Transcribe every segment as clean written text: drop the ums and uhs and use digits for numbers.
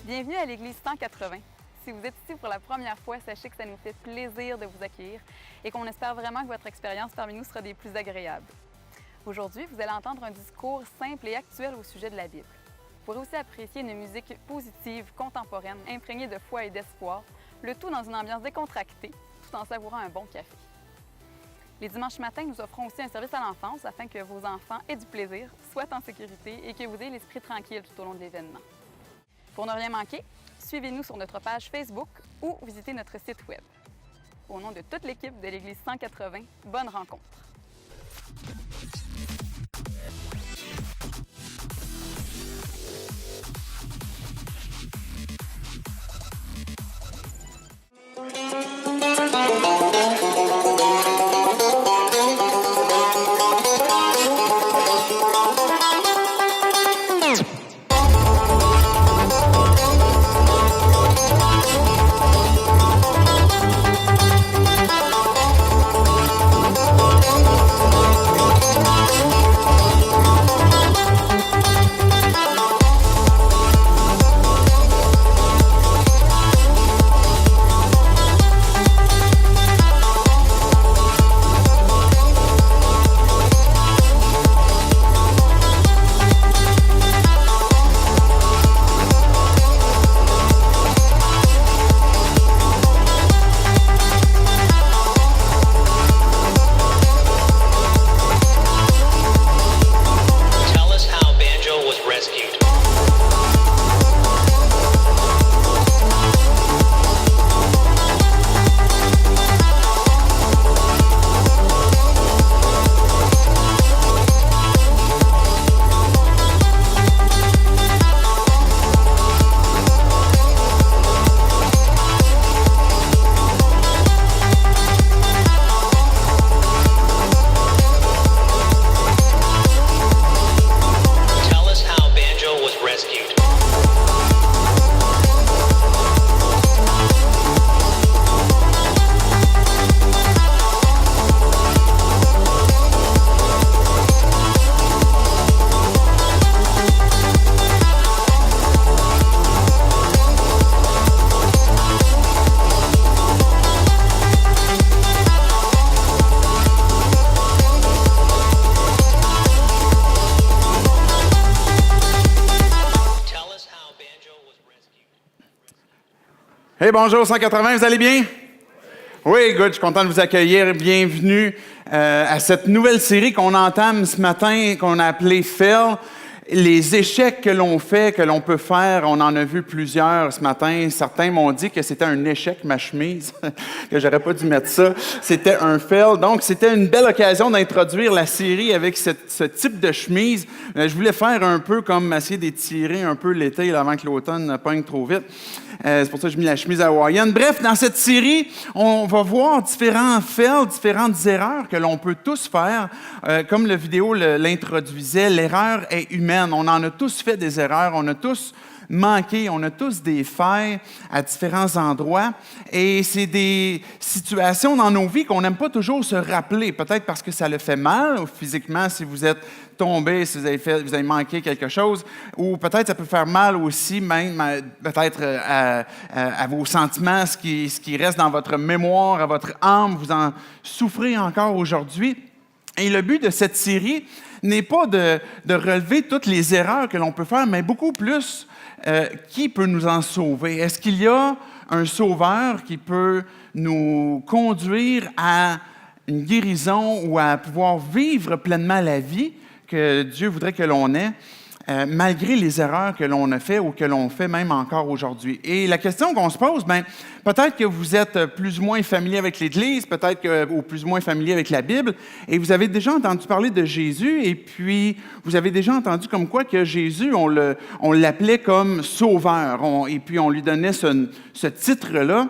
Bienvenue à l'Église 180. Si vous êtes ici pour la première fois, sachez que ça nous fait plaisir de vous accueillir et qu'on espère vraiment que votre expérience parmi nous sera des plus agréables. Aujourd'hui, vous allez entendre un discours simple et actuel au sujet de la Bible. Vous pourrez aussi apprécier une musique positive, contemporaine, imprégnée de foi et d'espoir, le tout dans une ambiance décontractée, tout en savourant un bon café. Les dimanches matins, nous offrons aussi un service à l'enfance afin que vos enfants aient du plaisir, soient en sécurité et que vous ayez l'esprit tranquille tout au long de l'événement. Pour ne rien manquer, suivez-nous sur notre page Facebook ou visitez notre site Web. Au nom de toute l'équipe de l'Église 180, bonne rencontre! Hey, bonjour 180, vous allez bien? Oui, good, je suis content de vous accueillir. Bienvenue à cette nouvelle série qu'on entame ce matin, qu'on a appelée Fail. Les échecs que l'on fait, que l'on peut faire, on en a vu plusieurs ce matin. Certains m'ont dit que c'était un échec, ma chemise, que j'aurais pas dû mettre ça. C'était un fail. Donc, c'était une belle occasion d'introduire la série avec ce type de chemise. Je voulais faire un peu comme essayer d'étirer un peu l'été là, avant que l'automne ne pogne trop vite. C'est pour ça que j'ai mis la chemise hawaïenne. Bref, dans cette série, on va voir différents fails, différentes erreurs que l'on peut tous faire. Comme la vidéo l'introduisait, l'erreur est humaine. On en a tous fait des erreurs, on a tous manqué, on a tous des failles à différents endroits. Et c'est des situations dans nos vies qu'on n'aime pas toujours se rappeler. Peut-être parce que ça le fait mal physiquement si vous êtes tombé, si vous avez manqué quelque chose. Ou peut-être ça peut faire mal aussi, même peut-être à vos sentiments, ce qui reste dans votre mémoire, à votre âme. Vous en souffrez encore aujourd'hui. Et le but de cette série n'est pas de relever toutes les erreurs que l'on peut faire, mais beaucoup plus qui peut nous en sauver. Est-ce qu'il y a un sauveur qui peut nous conduire à une guérison ou à pouvoir vivre pleinement la vie que Dieu voudrait que l'on ait, malgré les erreurs que l'on a fait ou que l'on fait même encore aujourd'hui? Et la question qu'on se pose, peut-être que vous êtes plus ou moins familier avec l'Église, peut-être que ou plus ou moins familier avec la Bible, et vous avez déjà entendu parler de Jésus, et puis vous avez déjà entendu comme quoi que Jésus, on l'appelait comme sauveur, et puis on lui donnait ce titre-là.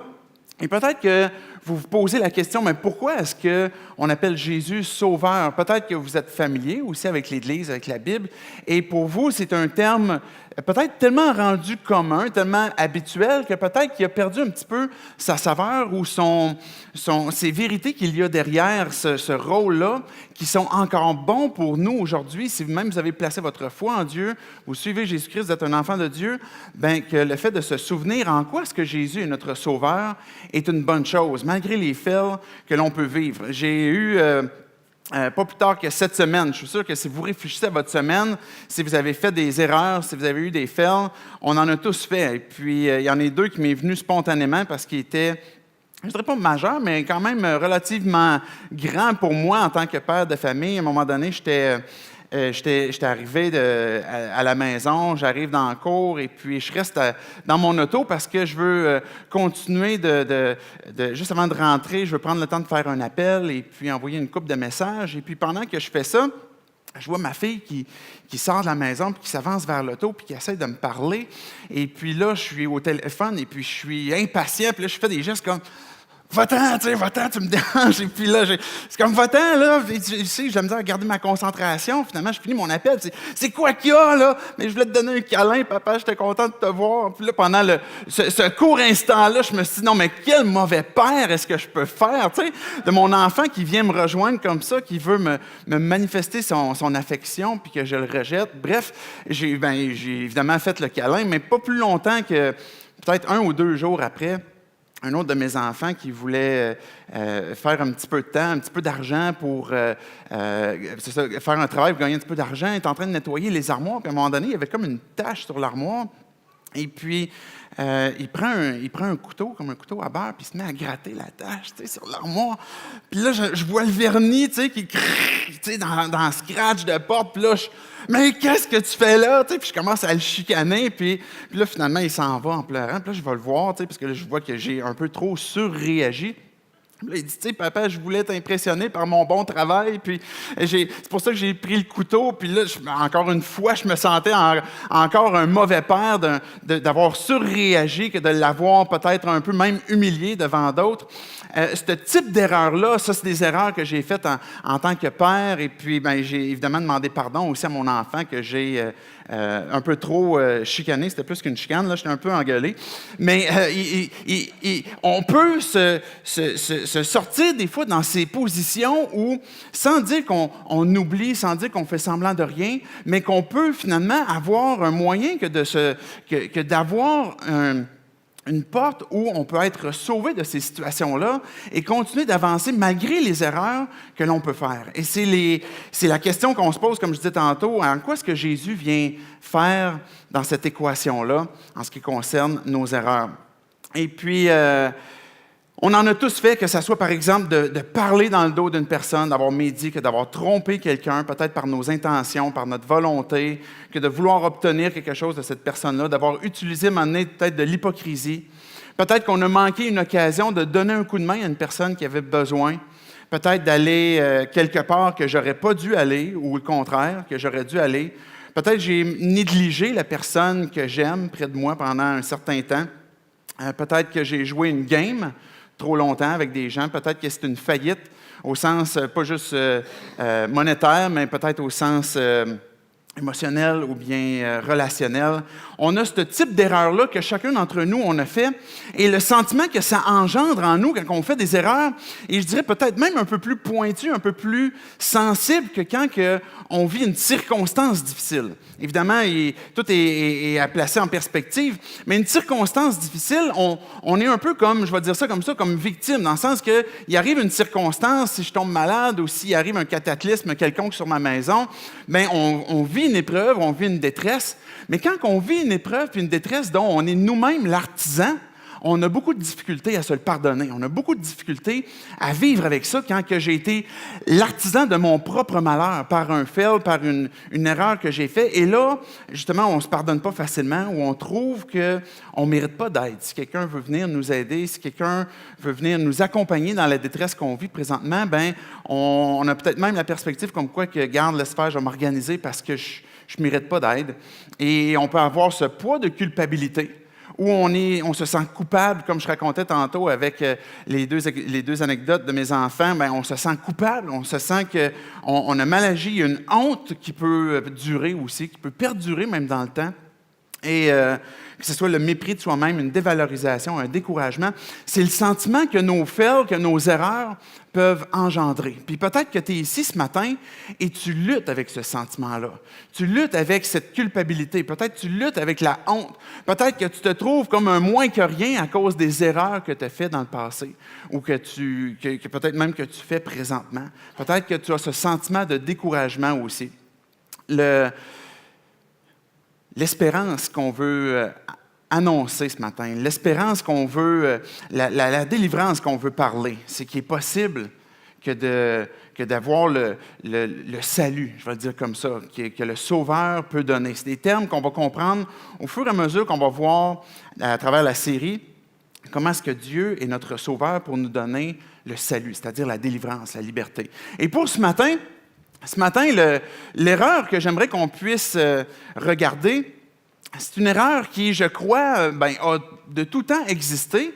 Et peut-être que vous vous posez la question, mais pourquoi est-ce qu'on appelle Jésus Sauveur? Peut-être que vous êtes familier aussi avec l'Église, avec la Bible, et pour vous, c'est un terme peut-être tellement rendu commun, tellement habituel, que peut-être qu'il a perdu un petit peu sa saveur ou ces vérités qu'il y a derrière ce rôle-là, qui sont encore bons pour nous aujourd'hui. Si même vous avez placé votre foi en Dieu, vous suivez Jésus-Christ, vous êtes un enfant de Dieu, bien que le fait de se souvenir en quoi est-ce que Jésus est notre Sauveur est une bonne chose, malgré les faits que l'on peut vivre. J'ai eu... pas plus tard que cette semaine. Je suis sûr que si vous réfléchissez à votre semaine, si vous avez fait des erreurs, si vous avez eu des fails, on en a tous fait. Et puis, il y en a deux qui m'est venu spontanément parce qu'ils étaient, je ne dirais pas majeurs, mais quand même relativement grands pour moi en tant que père de famille. À un moment donné, j'étais arrivé à la maison, j'arrive dans la cour et puis je reste dans mon auto parce que je veux continuer juste avant de rentrer, je veux prendre le temps de faire un appel et puis envoyer une couple de messages. Et puis pendant que je fais ça, je vois ma fille qui sort de la maison puis qui s'avance vers l'auto puis qui essaie de me parler. Et puis là, je suis au téléphone et puis je suis impatient. Puis là, je fais des gestes comme... Va-t'en, tu me déranges. Et puis là, c'est comme va-t'en, là. Tu sais, j'ai misère à garder ma concentration. Finalement, je finis mon appel. C'est quoi qu'il y a, là? Mais je voulais te donner un câlin, papa, j'étais content de te voir. Puis là, pendant ce court instant-là, je me suis dit, non, mais quel mauvais père est-ce que je peux faire, tu sais, de mon enfant qui vient me rejoindre comme ça, qui veut me manifester son affection, puis que je le rejette. Bref, j'ai évidemment fait le câlin, mais pas plus longtemps que peut-être 1 ou 2 jours après, un autre de mes enfants qui voulait faire un petit peu de temps, un petit peu d'argent pour faire un travail pour gagner un petit peu d'argent, est en train de nettoyer les armoires. Puis à un moment donné, il y avait comme une tache sur l'armoire. Et puis, il prend un couteau, comme un couteau à beurre, puis il se met à gratter la tache, tu sais, sur l'armoire. Puis là, je vois le vernis, tu sais, qui tu sais, dans le scratch de porte. Puis là, mais qu'est-ce que tu fais là? Tu sais, puis je commence à le chicaner. Puis là, finalement, il s'en va en pleurant. Puis là, je vais le voir, tu sais, parce que là, je vois que j'ai un peu trop surréagi. Là, il dit, tu sais, papa, je voulais t'impressionner par mon bon travail, puis c'est pour ça que j'ai pris le couteau, puis là, encore une fois, je me sentais encore un mauvais père d'avoir surréagi, que de l'avoir peut-être un peu même humilié devant d'autres. Ce type d'erreur-là, ça, c'est des erreurs que j'ai faites en tant que père, et puis j'ai évidemment demandé pardon aussi à mon enfant que j'ai un peu trop chicané. C'était plus qu'une chicane, là, j'étais un peu engueulé. Mais on peut se sortir des fois dans ces positions où, sans dire qu'on oublie, sans dire qu'on fait semblant de rien, mais qu'on peut finalement avoir un moyen que d'avoir une porte où on peut être sauvé de ces situations-là et continuer d'avancer malgré les erreurs que l'on peut faire. Et c'est la question qu'on se pose, comme je disais tantôt, en quoi est-ce que Jésus vient faire dans cette équation-là en ce qui concerne nos erreurs? Et puis, on en a tous fait, que ce soit par exemple de parler dans le dos d'une personne, d'avoir médit, que d'avoir trompé quelqu'un, peut-être par nos intentions, par notre volonté, que de vouloir obtenir quelque chose de cette personne-là, d'avoir utilisé, peut-être de l'hypocrisie. Peut-être qu'on a manqué une occasion de donner un coup de main à une personne qui avait besoin. Peut-être d'aller quelque part que j'aurais pas dû aller, ou le contraire, que j'aurais dû aller. Peut-être que j'ai négligé la personne que j'aime près de moi pendant un certain temps. Peut-être que j'ai joué une game trop longtemps avec des gens. Peut-être que c'est une faillite au sens, pas juste monétaire, mais peut-être au sens émotionnel ou bien relationnel. On a ce type d'erreur-là que chacun d'entre nous, on a fait. Et le sentiment que ça engendre en nous quand on fait des erreurs, et je dirais peut-être même un peu plus pointu, un peu plus sensible que quand on vit une circonstance difficile. Évidemment, tout est à placer en perspective, mais une circonstance difficile, on est un peu comme, je vais dire ça, comme victime, dans le sens qu'il arrive une circonstance, si je tombe malade ou s'il arrive un cataclysme quelconque sur ma maison, bien, on vit une épreuve, on vit une détresse. Mais quand on vit une épreuve et une détresse dont on est nous-mêmes l'artisan, on a beaucoup de difficultés à se le pardonner. On a beaucoup de difficultés à vivre avec ça quand que j'ai été l'artisan de mon propre malheur par un fail, par une erreur que j'ai faite. Et là, justement, on ne se pardonne pas facilement ou on trouve qu'on ne mérite pas d'aide. Si quelqu'un veut venir nous aider, si quelqu'un veut venir nous accompagner dans la détresse qu'on vit présentement, bien, on a peut-être même la perspective comme quoi que, garde, laisse faire, je vais m'organiser parce que je ne mérite pas d'aide. Et on peut avoir ce poids de culpabilité où on se sent coupable, comme je racontais tantôt avec les deux anecdotes de mes enfants, bien, on se sent coupable, on se sent qu'on a mal agi, il y a une honte qui peut durer aussi, qui peut perdurer même dans le temps. Et que ce soit le mépris de soi-même, une dévalorisation, un découragement, c'est le sentiment que nos fails, que nos erreurs peuvent engendrer. Puis peut-être que tu es ici ce matin et tu luttes avec ce sentiment-là. Tu luttes avec cette culpabilité. Peut-être que tu luttes avec la honte. Peut-être que tu te trouves comme un moins que rien à cause des erreurs que tu as faites dans le passé ou que peut-être même que tu fais présentement. Peut-être que tu as ce sentiment de découragement aussi. L'espérance qu'on veut annoncer ce matin, l'espérance qu'on veut, la délivrance qu'on veut parler, c'est qu'il est possible que d'avoir le salut, je vais le dire comme ça, que le Sauveur peut donner. C'est des termes qu'on va comprendre au fur et à mesure qu'on va voir à travers la série comment est-ce que Dieu est notre Sauveur pour nous donner le salut, c'est-à-dire la délivrance, la liberté. Et pour ce matin, l'erreur que j'aimerais qu'on puisse regarder, c'est une erreur qui, je crois, a de tout temps existé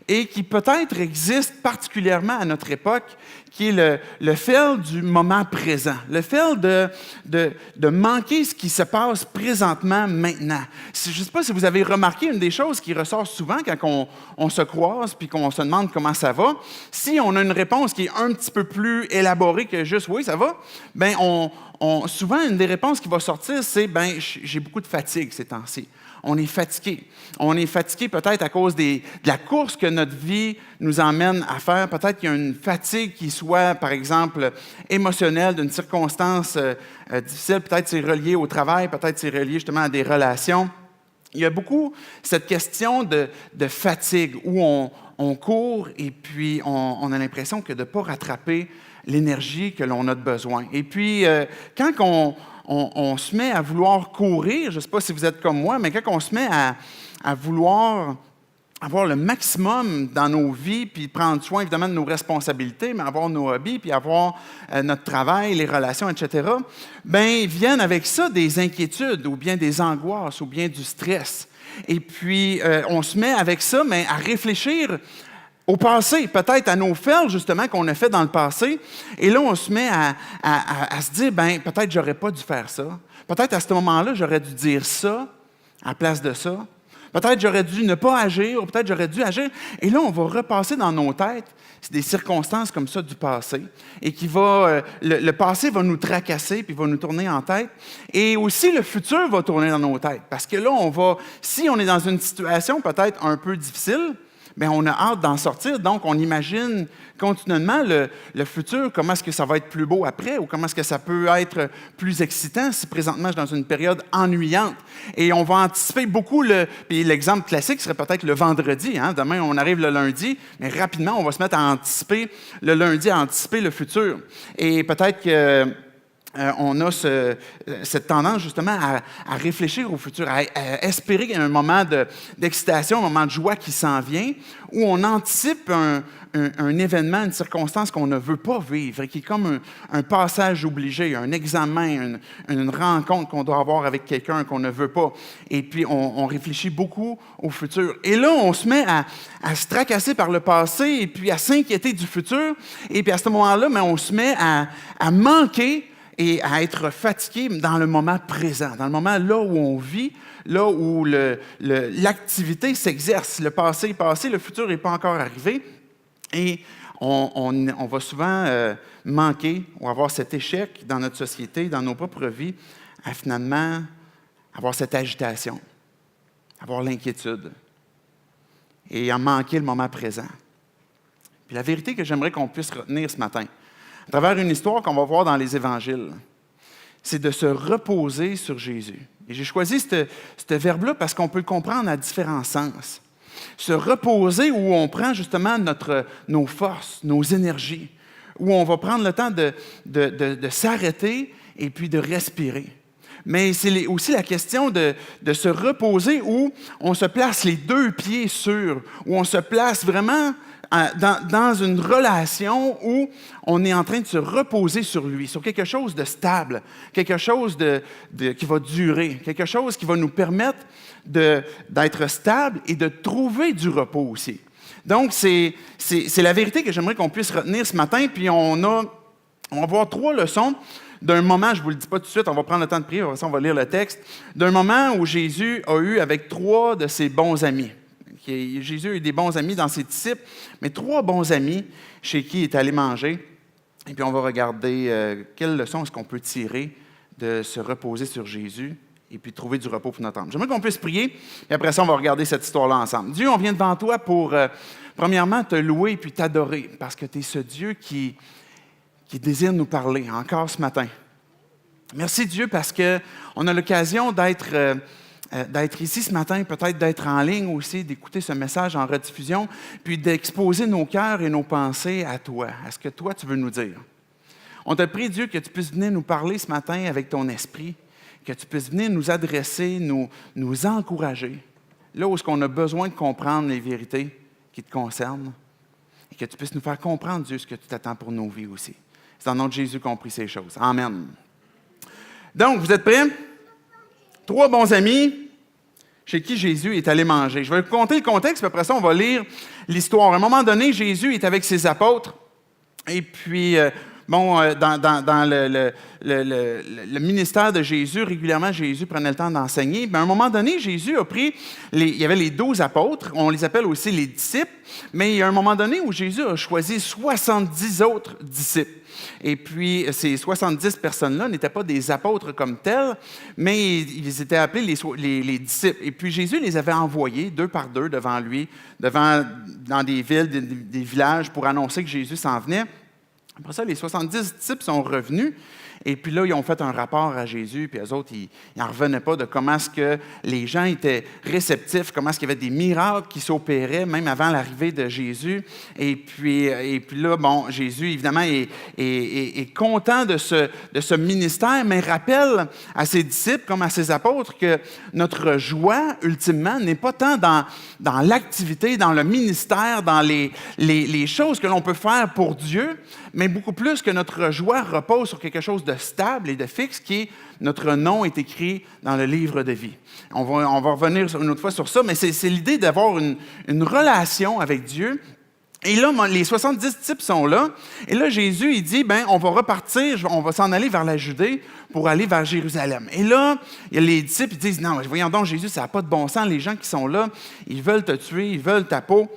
et qui peut-être existe particulièrement à notre époque, qui est le fail du moment présent, le fail de manquer ce qui se passe présentement, maintenant. Je ne sais pas si vous avez remarqué une des choses qui ressort souvent quand on se croise puis qu'on se demande comment ça va. Si on a une réponse qui est un petit peu plus élaborée que juste « oui, ça va », bien, souvent, une des réponses qui va sortir, c'est « bien, j'ai beaucoup de fatigue ces temps-ci ». On est fatigué. On est fatigué peut-être à cause de la course que notre vie nous emmène à faire. Peut-être qu'il y a une fatigue qui soit, par exemple, émotionnelle, d'une circonstance difficile. Peut-être c'est relié au travail, peut-être c'est relié justement à des relations. Il y a beaucoup cette question de fatigue où on court et puis on a l'impression que de ne pas rattraper l'énergie que l'on a de besoin. Et puis, quand on se met à vouloir courir, je ne sais pas si vous êtes comme moi, mais quand on se met à vouloir avoir le maximum dans nos vies, puis prendre soin évidemment de nos responsabilités, mais avoir nos hobbies, puis avoir notre travail, les relations, etc., bien, viennent avec ça des inquiétudes, ou bien des angoisses, ou bien du stress. Et puis, on se met avec ça, mais à réfléchir au passé, peut-être à nos fails, justement, qu'on a fait dans le passé. Et là, on se met à se dire, bien, peut-être j'aurais pas dû faire ça. Peut-être à ce moment-là, j'aurais dû dire ça à la place de ça. Peut-être j'aurais dû ne pas agir, ou peut-être j'aurais dû agir. Et là, on va repasser dans nos têtes des circonstances comme ça du passé. Et le passé va nous tracasser, puis va nous tourner en tête. Et aussi, le futur va tourner dans nos têtes. Parce que là, si on est dans une situation peut-être un peu difficile, bien, on a hâte d'en sortir, donc on imagine continuellement le futur, comment est-ce que ça va être plus beau après, ou comment est-ce que ça peut être plus excitant si présentement je suis dans une période ennuyante. Et on va anticiper beaucoup, puis l'exemple classique serait peut-être le vendredi. Hein? Demain, on arrive le lundi, mais rapidement, on va se mettre à anticiper le lundi, à anticiper le futur. Et peut-être que on a cette tendance justement à réfléchir au futur, à espérer qu'il y a un moment d'excitation, un moment de joie qui s'en vient, où on anticipe un événement, une circonstance qu'on ne veut pas vivre, et qui est comme un passage obligé, un examen, une rencontre qu'on doit avoir avec quelqu'un qu'on ne veut pas. Et puis, on réfléchit beaucoup au futur. Et là, on se met à se tracasser par le passé, et puis à s'inquiéter du futur. Et puis à ce moment-là, mais on se met à manquer et à être fatigué dans le moment présent, dans le moment là où on vit, là où l'activité s'exerce. Le passé est passé, le futur n'est pas encore arrivé. Et on va souvent manquer ou avoir cet échec dans notre société, dans nos propres vies, à finalement avoir cette agitation, avoir l'inquiétude et en manquer le moment présent. Puis la vérité que j'aimerais qu'on puisse retenir ce matin, à travers une histoire qu'on va voir dans les Évangiles, c'est de se reposer sur Jésus. Et j'ai choisi ce verbe-là parce qu'on peut le comprendre à différents sens. Se reposer où on prend justement nos forces, nos énergies, où on va prendre le temps de s'arrêter et puis de respirer. mais c'est aussi la question de se reposer où on se place les deux pieds sur, où on se place vraiment dans une relation où on est en train de se reposer sur lui, sur quelque chose de stable, quelque chose qui va durer, quelque chose qui va nous permettre d'être stable et de trouver du repos aussi. Donc, c'est la vérité que j'aimerais qu'on puisse retenir ce matin, puis on va voir 3 leçons d'un moment, je ne vous le dis pas tout de suite, on va prendre le temps de prier, on va lire le texte, d'un moment où Jésus a eu avec 3 de ses bons amis. Jésus a eu des bons amis dans ses disciples, mais 3 bons amis chez qui il est allé manger. Et puis on va regarder quelle leçon est-ce qu'on peut tirer de se reposer sur Jésus et puis trouver du repos pour notre âme. J'aimerais qu'on puisse prier, et après ça, on va regarder cette histoire-là ensemble. Dieu, on vient devant toi pour, premièrement, te louer et puis t'adorer, parce que tu es ce Dieu qui désire nous parler encore ce matin. Merci Dieu parce qu'on a l'occasion d'être ici ce matin, peut-être d'être en ligne aussi, d'écouter ce message en rediffusion, puis d'exposer nos cœurs et nos pensées à toi, à ce que toi tu veux nous dire. On te prie Dieu que tu puisses venir nous parler ce matin avec ton esprit, que tu puisses venir nous adresser, nous encourager, là où est-ce qu'on a besoin de comprendre les vérités qui te concernent, et que tu puisses nous faire comprendre Dieu ce que tu t'attends pour nos vies aussi. C'est dans le nom de Jésus qu'on prie ces choses. Amen. Donc, vous êtes prêts? 3 bons amis chez qui Jésus est allé manger. Je vais vous conter le contexte, puis après ça, on va lire l'histoire. À un moment donné, Jésus est avec ses apôtres, et puis, dans le ministère de Jésus, régulièrement, Jésus prenait le temps d'enseigner. Mais à un moment donné, Jésus a pris, il y avait les 12 apôtres, on les appelle aussi les disciples, mais il y a un moment donné où Jésus a choisi 70 autres disciples. Et puis, ces 70 personnes-là n'étaient pas des apôtres comme tels, mais ils étaient appelés les disciples. Et puis, Jésus les avait envoyés 2 par 2 devant lui, dans des villes, des villages, pour annoncer que Jésus s'en venait. Après ça, les 70 disciples sont revenus. Et puis là, ils ont fait un rapport à Jésus, puis eux autres, ils n'en revenaient pas de comment est-ce que les gens étaient réceptifs, comment est-ce qu'il y avait des miracles qui s'opéraient, même avant l'arrivée de Jésus. Et puis là, Jésus, évidemment, est content de ce ministère, mais rappelle à ses disciples, comme à ses apôtres, que notre joie, ultimement, n'est pas tant dans l'activité, dans le ministère, dans les choses que l'on peut faire pour Dieu, mais beaucoup plus que notre joie repose sur quelque chose de stable et de fixe, qui est notre nom est écrit dans le livre de vie. On va revenir une autre fois sur ça, mais c'est l'idée d'avoir une relation avec Dieu. Et là, les 70 disciples sont là. Et là, Jésus, il dit, on va repartir, on va s'en aller vers la Judée pour aller vers Jérusalem. Et là, il y a les disciples, ils disent, non, voyons donc, Jésus, ça n'a pas de bon sens. Les gens qui sont là, ils veulent te tuer, ils veulent ta peau.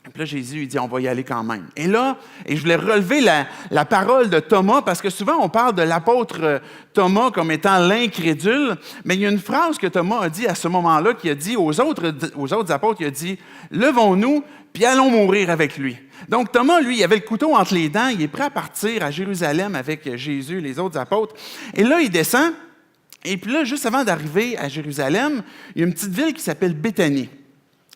Et puis là, Jésus, il dit, on va y aller quand même. Et là, je voulais relever la parole de Thomas, parce que souvent, on parle de l'apôtre Thomas comme étant l'incrédule, mais il y a une phrase que Thomas a dit à ce moment-là, qui a dit aux autres apôtres, il a dit, « Levons-nous, puis allons mourir avec lui. » Donc Thomas, lui, il avait le couteau entre les dents, il est prêt à partir à Jérusalem avec Jésus et les autres apôtres. Et là, il descend, et puis là, juste avant d'arriver à Jérusalem, il y a une petite ville qui s'appelle Béthanie.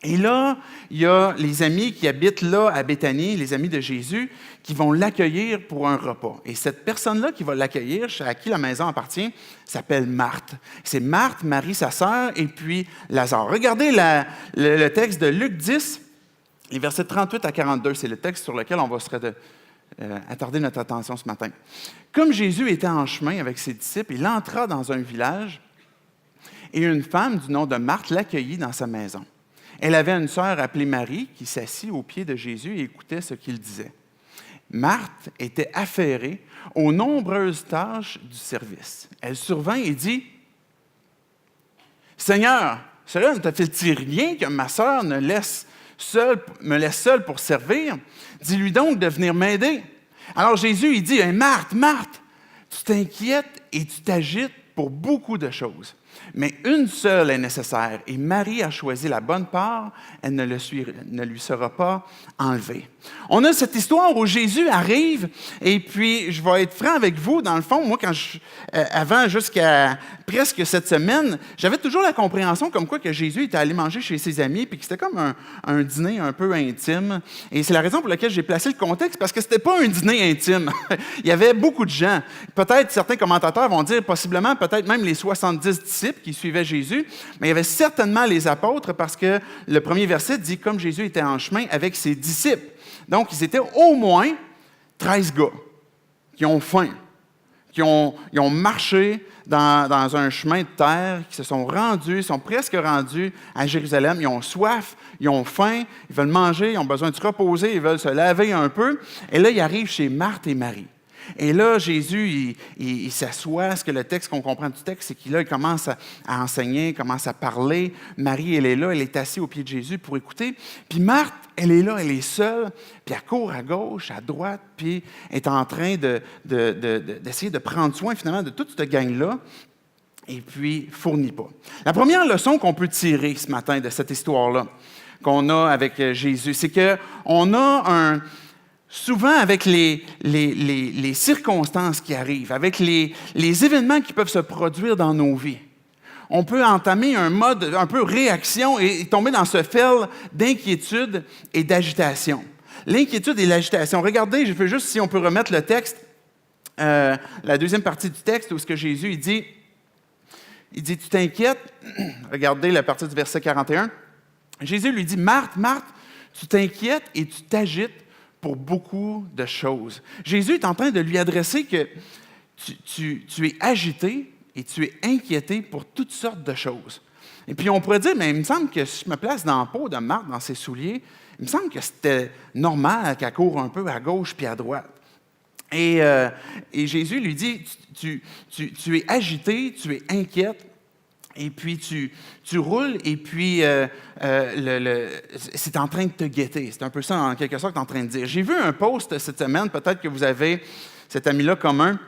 Et là, il y a les amis qui habitent là à Béthanie, les amis de Jésus, qui vont l'accueillir pour un repas. Et cette personne-là qui va l'accueillir, à qui la maison appartient, s'appelle Marthe. C'est Marthe, Marie, sa sœur, et puis Lazare. Regardez le texte de Luc 10, les versets 38 à 42. C'est le texte sur lequel on va attarder notre attention ce matin. Comme Jésus était en chemin avec ses disciples, il entra dans un village et une femme du nom de Marthe l'accueillit dans sa maison. Elle avait une sœur appelée Marie qui s'assit aux pieds de Jésus et écoutait ce qu'il disait. Marthe était affairée aux nombreuses tâches du service. Elle survint et dit, « Seigneur, cela ne te fait-il rien que ma sœur me laisse seule pour servir? Dis-lui donc de venir m'aider. » Alors Jésus, il dit, « Marthe, Marthe, tu t'inquiètes et tu t'agites pour beaucoup de choses. Mais une seule est nécessaire, et Marie a choisi la bonne part, elle ne lui sera pas enlevée. On a cette histoire où Jésus arrive, et puis je vais être franc avec vous, dans le fond, moi, avant, jusqu'à presque cette semaine, j'avais toujours la compréhension comme quoi que Jésus était allé manger chez ses amis, puis que c'était comme un dîner un peu intime. Et c'est la raison pour laquelle j'ai placé le contexte, parce que c'était pas un dîner intime. Il y avait beaucoup de gens. Peut-être certains commentateurs vont dire, possiblement, peut-être même les 70 disciples qui suivaient Jésus, mais il y avait certainement les apôtres, parce que le premier verset dit, comme Jésus était en chemin avec ses disciples. Donc, ils étaient au moins 13 gars qui ont faim, ils ont marché dans un chemin de terre, qui se sont rendus, sont presque rendus à Jérusalem. Ils ont soif, ils ont faim, ils veulent manger, ils ont besoin de se reposer, ils veulent se laver un peu. Et là, ils arrivent chez Marthe et Marie. Et là, Jésus, il s'assoit. Ce que le texte qu'on comprend du texte, c'est qu'il commence à enseigner, commence à parler. Marie, elle est là, elle est assise au pied de Jésus pour écouter. Puis Marthe, elle est là, elle est seule, puis elle court à gauche, à droite, puis est en train d'essayer de prendre soin finalement de toute cette gang-là, et puis fournit pas. La première leçon qu'on peut tirer ce matin de cette histoire-là, qu'on a avec Jésus, c'est qu'on a souvent avec les circonstances qui arrivent, avec les événements qui peuvent se produire dans nos vies, on peut entamer un mode un peu réaction et tomber dans ce fil d'inquiétude et d'agitation. L'inquiétude et l'agitation. Regardez, je veux juste, si on peut remettre le texte, la deuxième partie du texte, où ce que Jésus il dit, tu t'inquiètes. Regardez la partie du verset 41. Jésus lui dit, Marthe, Marthe, tu t'inquiètes et tu t'agites pour beaucoup de choses. Jésus est en train de lui adresser que tu es agité et tu es inquiété pour toutes sortes de choses. Et puis on pourrait dire, mais il me semble que si je me place dans la peau de Marthe, dans ses souliers, il me semble que c'était normal qu'elle court un peu à gauche puis à droite. Et Jésus lui dit, tu es agité, tu es inquiète, et puis tu roules, et puis c'est en train de te guetter. C'est un peu ça, en quelque sorte, que tu es en train de dire. J'ai vu un post cette semaine, peut-être que vous avez cet ami-là commun,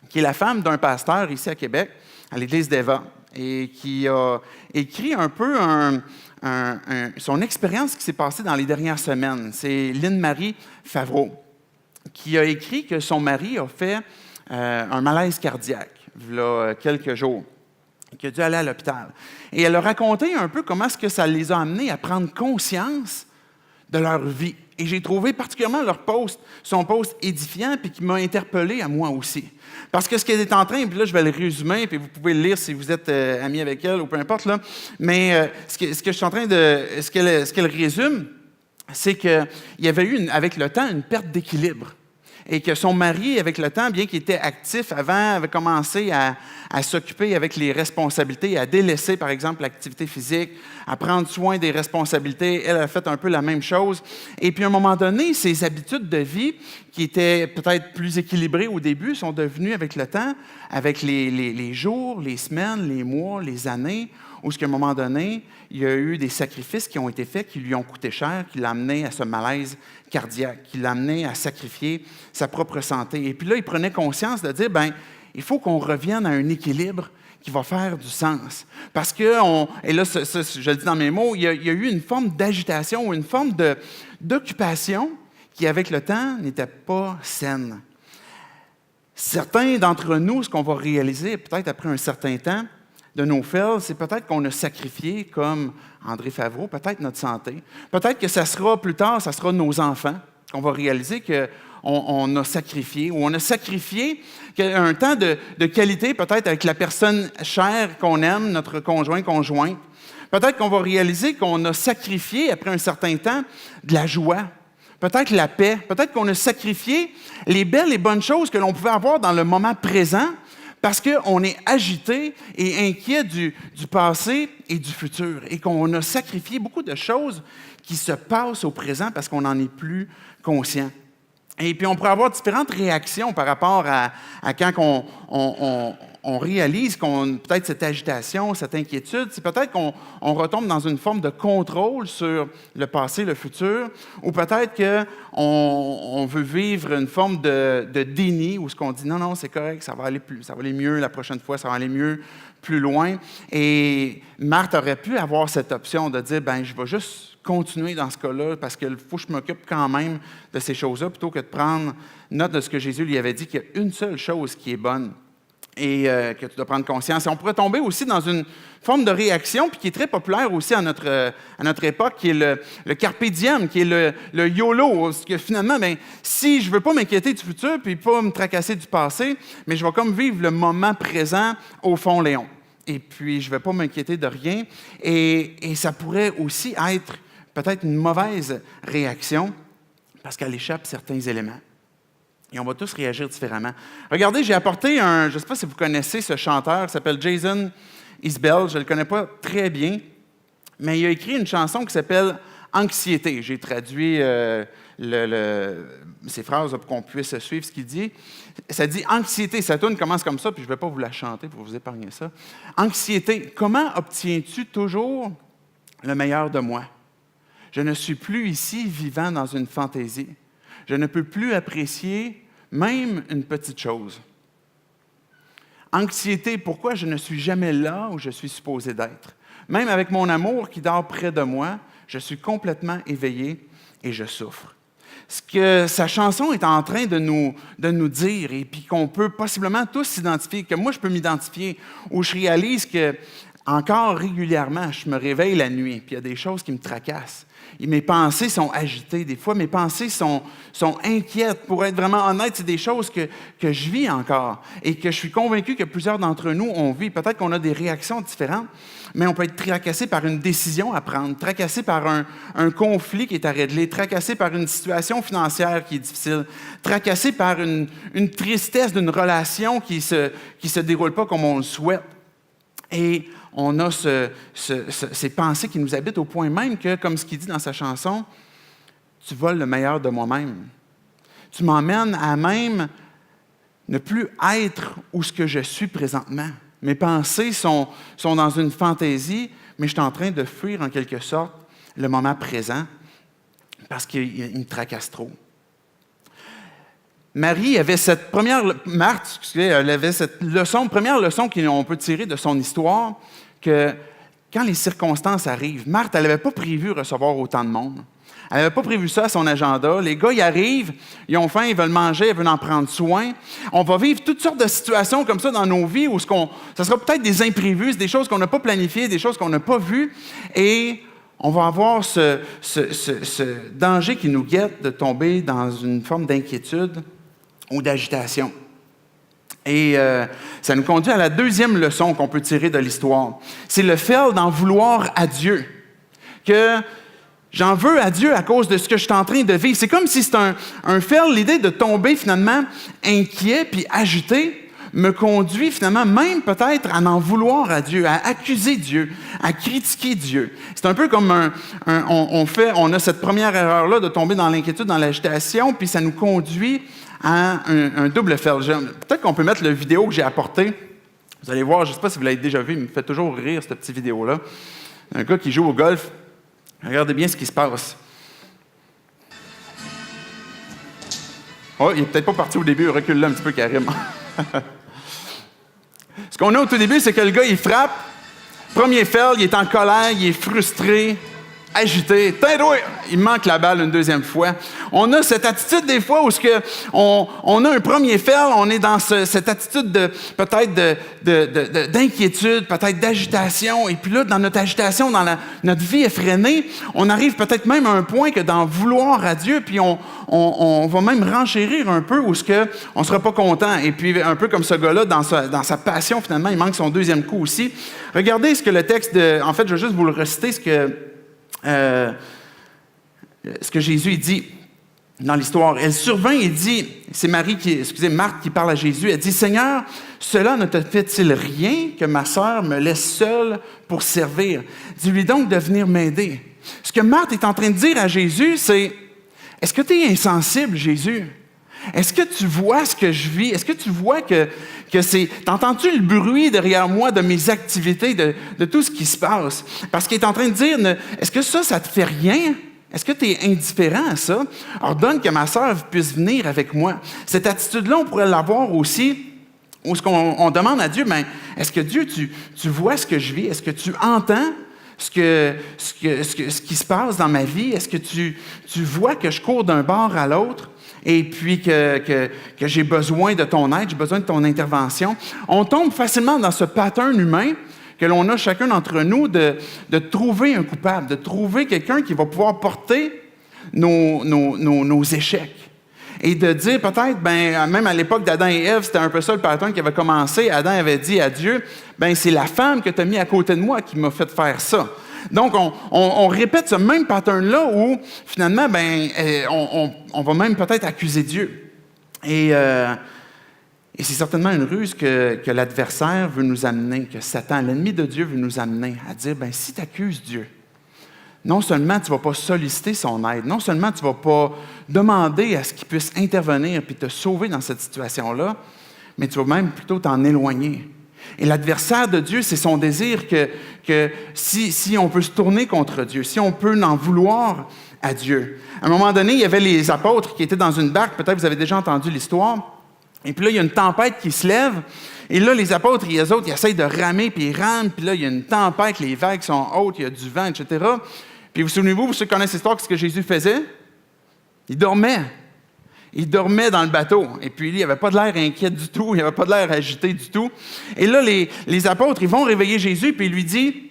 qui est la femme d'un pasteur ici à Québec, à l'église d'Eva, et qui a écrit un peu son expérience qui s'est passée dans les dernières semaines. C'est Lynne-Marie Favreau, qui a écrit que son mari a fait un malaise cardiaque, il y a quelques jours, qui a dû aller à l'hôpital. Et elle a raconté un peu comment est-ce que ça les a amenés à prendre conscience de leur vie. Et j'ai trouvé particulièrement son post édifiant, puis qui m'a interpellé à moi aussi. Parce que ce qu'elle est en train, puis là, je vais le résumer, puis vous pouvez le lire si vous êtes ami avec elle ou peu importe, là. Mais ce que je suis en train ce qu'elle résume, c'est qu'il y avait eu, avec le temps, une perte d'équilibre. Et que son mari, avec le temps, bien qu'il était actif avant, avait commencé à s'occuper avec les responsabilités, à délaisser, par exemple, l'activité physique, à prendre soin des responsabilités. Elle a fait un peu la même chose. Et puis, à un moment donné, ses habitudes de vie, qui étaient peut-être plus équilibrées au début, sont devenues, avec le temps, avec les jours, les semaines, les mois, les années, où, à un moment donné, il y a eu des sacrifices qui ont été faits, qui lui ont coûté cher, qui l'ont amené à ce malaise cardiaque, qui l'ont amené à sacrifier sa propre santé. Et puis là, il prenait conscience de dire, il faut qu'on revienne à un équilibre qui va faire du sens. Parce que, et là, je le dis dans mes mots, il y a eu une forme d'agitation ou une forme d'occupation qui, avec le temps, n'était pas saine. Certains d'entre nous, ce qu'on va réaliser, peut-être après un certain temps, de nos faits, c'est peut-être qu'on a sacrifié, comme André Favreau, peut-être notre santé. Peut-être que ça sera plus tard, ça sera nos enfants, qu'on va réaliser qu'on a sacrifié, ou on a sacrifié un temps de qualité, peut-être avec la personne chère qu'on aime, notre conjointe. Peut-être qu'on va réaliser qu'on a sacrifié, après un certain temps, de la joie. Peut-être la paix. Peut-être qu'on a sacrifié les belles et bonnes choses que l'on pouvait avoir dans le moment présent, parce qu'on est agité et inquiet du passé et du futur et qu'on a sacrifié beaucoup de choses qui se passent au présent parce qu'on n'en est plus conscient. Et puis, on pourrait avoir différentes réactions par rapport à quand on on réalise qu'on peut-être cette agitation, cette inquiétude, c'est peut-être qu'on retombe dans une forme de contrôle sur le passé, le futur, ou peut-être qu'on veut vivre une forme de déni où ce qu'on dit non, c'est correct, ça va aller mieux la prochaine fois, ça va aller mieux plus loin. Et Marthe aurait pu avoir cette option de dire je vais juste continuer dans ce cas-là parce qu'il faut que je m'occupe quand même de ces choses-là plutôt que de prendre note de ce que Jésus lui avait dit, qu'il y a une seule chose qui est bonne et que tu dois prendre conscience. Et on pourrait tomber aussi dans une forme de réaction puis qui est très populaire aussi à notre époque, qui est le carpe diem, qui est le YOLO. Parce que finalement, si je ne veux pas m'inquiéter du futur puis pas me tracasser du passé, mais je vais comme vivre le moment présent au fond Léon. Et puis, je ne vais pas m'inquiéter de rien. Et ça pourrait aussi être peut-être une mauvaise réaction parce qu'elle échappe certains éléments. Et on va tous réagir différemment. Regardez, j'ai apporté je ne sais pas si vous connaissez ce chanteur, il s'appelle Jason Isbell, je ne le connais pas très bien, mais il a écrit une chanson qui s'appelle « Anxiété ». J'ai traduit ces phrases pour qu'on puisse suivre ce qu'il dit. Ça dit « Anxiété », sa toune commence comme ça, puis je ne vais pas vous la chanter pour vous épargner ça. « Anxiété, comment obtiens-tu toujours le meilleur de moi? Je ne suis plus ici vivant dans une fantaisie. Je ne peux plus apprécier même une petite chose. Anxiété, pourquoi je ne suis jamais là où je suis supposé d'être? Même avec mon amour qui dort près de moi, je suis complètement éveillé et je souffre. » Ce que sa chanson est en train de nous dire, et puis qu'on peut possiblement tous s'identifier, que moi je peux m'identifier, où je réalise que encore régulièrement, je me réveille la nuit, puis il y a des choses qui me tracassent. Et mes pensées sont agitées. Des fois, mes pensées sont inquiètes. Pour être vraiment honnête, c'est des choses que je vis encore et que je suis convaincu que plusieurs d'entre nous, on vit. Peut-être qu'on a des réactions différentes, mais on peut être tracassé par une décision à prendre, tracassé par un conflit qui est à régler, tracassé par une situation financière qui est difficile, tracassé par une tristesse d'une relation qui se déroule pas comme on le souhaite. Et on a ces pensées qui nous habitent au point même que, comme ce qu'il dit dans sa chanson, « Tu voles le meilleur de moi-même. Tu m'emmènes à même ne plus être où ce que je suis présentement. Mes pensées sont dans une fantaisie, mais je suis en train de fuir en quelque sorte le moment présent parce qu'il me tracasse trop. » Marie avait elle avait cette première leçon qu'on peut tirer de son histoire, que quand les circonstances arrivent, Marthe, elle n'avait pas prévu recevoir autant de monde. Elle n'avait pas prévu ça à son agenda. Les gars, ils arrivent, ils ont faim, ils veulent manger, ils veulent en prendre soin. On va vivre toutes sortes de situations comme ça dans nos vies où ça sera peut-être des imprévus, des choses qu'on n'a pas planifiées, des choses qu'on n'a pas vues, et on va avoir ce danger qui nous guette de tomber dans une forme d'inquiétude ou d'agitation. Et ça nous conduit à la deuxième leçon qu'on peut tirer de l'histoire. C'est le fait d'en vouloir à Dieu. Que j'en veux à Dieu à cause de ce que je suis en train de vivre. C'est comme si c'est un fait, l'idée de tomber finalement inquiet puis agité me conduit finalement même peut-être à en vouloir à Dieu, à accuser Dieu, à critiquer Dieu. C'est un peu comme on a cette première erreur-là de tomber dans l'inquiétude, dans l'agitation, puis ça nous conduit à un double fait. Peut-être qu'on peut mettre la vidéo que j'ai apportée. Vous allez voir, je ne sais pas si vous l'avez déjà vu, il me fait toujours rire, cette petite vidéo-là. Un gars qui joue au golf. Regardez bien ce qui se passe. Oh, il n'est peut-être pas parti au début, recule-le un petit peu, Karim. Ce qu'on a au tout début, c'est que le gars, il frappe. Premier fail, il est en colère, il est frustré, agité. Il manque la balle une deuxième fois. On a cette attitude des fois où on a un premier fail, on est dans cette attitude d'inquiétude, peut-être d'agitation. Et puis là, dans notre agitation, notre vie effrénée, on arrive peut-être même à un point que d'en vouloir à Dieu, puis on va même renchérir un peu où on ne sera pas content. Et puis un peu comme ce gars-là, dans sa passion, finalement, il manque son deuxième coup aussi. Regardez ce que le texte en fait, je vais juste vous le reciter, ce que Jésus dit dans l'histoire. Elle survint et dit, c'est Marthe qui parle à Jésus, elle dit, « Seigneur, cela ne te fait-il rien que ma sœur me laisse seule pour servir? Dis-lui donc de venir m'aider. » Ce que Marthe est en train de dire à Jésus, c'est, « Est-ce que tu es insensible, Jésus? Est-ce que tu vois ce que je vis? Est-ce que tu vois que c'est... T'entends-tu le bruit derrière moi de mes activités, de tout ce qui se passe? Parce qu'il est en train de dire, est-ce que ça te fait rien? Est-ce que tu es indifférent à ça? Ordonne que ma sœur puisse venir avec moi. Cette attitude-là, on pourrait l'avoir aussi, où on demande à Dieu, mais est-ce que Dieu, tu vois ce que je vis? Est-ce que tu entends ce qui se passe dans ma vie? Est-ce que tu vois que je cours d'un bord à l'autre? Et puis que j'ai besoin de ton aide, j'ai besoin de ton intervention. On tombe facilement dans ce pattern humain que l'on a chacun d'entre nous de trouver un coupable, de trouver quelqu'un qui va pouvoir porter nos échecs. Et de dire peut-être, même à l'époque d'Adam et Ève, c'était un peu ça le pattern qui avait commencé. Adam avait dit à Dieu, c'est la femme que tu as mis à côté de moi qui m'a fait faire ça. Donc, on répète ce même pattern-là où, finalement, on va même peut-être accuser Dieu. Et c'est certainement une ruse que l'adversaire veut nous amener, que Satan, l'ennemi de Dieu, veut nous amener à dire, si tu accuses Dieu, non seulement tu ne vas pas solliciter son aide, non seulement tu ne vas pas demander à ce qu'il puisse intervenir et te sauver dans cette situation-là, mais tu vas même plutôt t'en éloigner. Et l'adversaire de Dieu, c'est son désir que si on peut se tourner contre Dieu, si on peut en vouloir à Dieu. À un moment donné, il y avait les apôtres qui étaient dans une barque, peut-être vous avez déjà entendu l'histoire, et puis là, il y a une tempête qui se lève, et là, les apôtres, eux autres, ils essayent de ramer, puis ils rament, puis là, il y a une tempête, les vagues sont hautes, il y a du vent, etc. Puis vous souvenez-vous, ceux qui connaissent l'histoire, qu'est-ce que Jésus faisait? Il dormait. Il dormait dans le bateau. Et puis, il n'avait pas de l'air inquiet du tout. Il n'avait pas de l'air agité du tout. Et là, les apôtres, ils vont réveiller Jésus, puis il lui dit,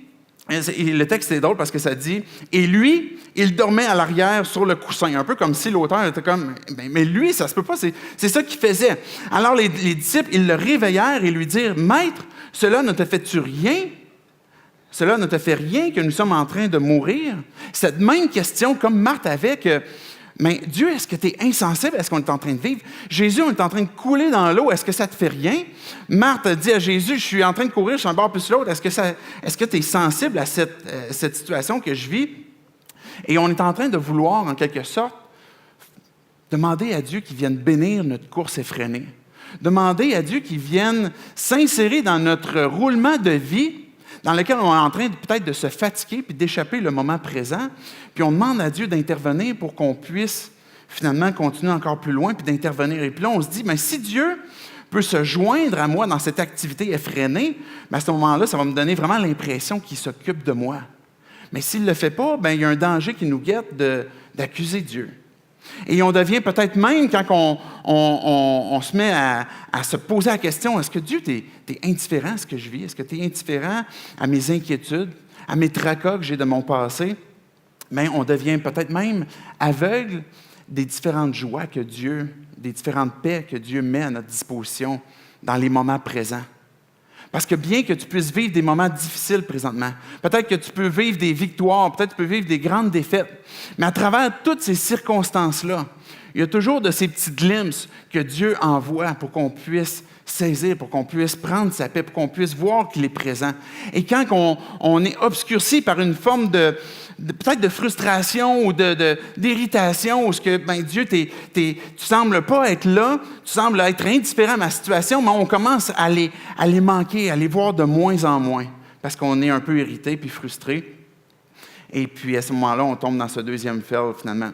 et le texte est drôle parce que ça dit, et lui, il dormait à l'arrière sur le coussin. Un peu comme si l'auteur était comme, mais lui, ça se peut pas, c'est ça qu'il faisait. Alors, les disciples, ils le réveillèrent et lui dirent, Maître, cela ne te fait-tu rien? Cela ne te fait rien que nous sommes en train de mourir? Cette même question, comme Marthe avait, que mais Dieu, est-ce que tu es insensible à ce qu'on est en train de vivre? Jésus, on est en train de couler dans l'eau, est-ce que ça ne te fait rien? Marthe dit à Jésus, je suis en train de courir, je suis un bord plus l'autre, est-ce que tu es sensible à cette situation que je vis? Et on est en train de vouloir, en quelque sorte, demander à Dieu qu'il vienne bénir notre course effrénée. Demander à Dieu qu'il vienne s'insérer dans notre roulement de vie, dans lequel on est en train peut-être de se fatiguer puis d'échapper le moment présent, puis on demande à Dieu d'intervenir pour qu'on puisse finalement continuer encore plus loin puis d'intervenir. Et puis là, on se dit, si Dieu peut se joindre à moi dans cette activité effrénée, à ce moment-là, ça va me donner vraiment l'impression qu'il s'occupe de moi. Mais s'il ne le fait pas, il y a un danger qui nous guette d'accuser Dieu. Et on devient peut-être même, quand on se met à se poser la question, est-ce que Dieu, tu es indifférent à ce que je vis? Est-ce que tu es indifférent à mes inquiétudes, à mes tracas que j'ai de mon passé? On devient peut-être même aveugle des différentes joies que Dieu, des différentes paix que Dieu met à notre disposition dans les moments présents. Parce que bien que tu puisses vivre des moments difficiles présentement, peut-être que tu peux vivre des victoires, peut-être que tu peux vivre des grandes défaites, mais à travers toutes ces circonstances-là, il y a toujours de ces petits glimpses que Dieu envoie pour qu'on puisse saisir, pour qu'on puisse prendre sa paix, pour qu'on puisse voir qu'il est présent. Et quand on est obscurci par une forme peut-être de frustration ou d'irritation, où Dieu, tu sembles pas être là, tu sembles être indifférent à ma situation, mais on commence à les manquer, à les voir de moins en moins, parce qu'on est un peu irrité puis frustré. Et puis à ce moment-là, on tombe dans ce deuxième fail finalement.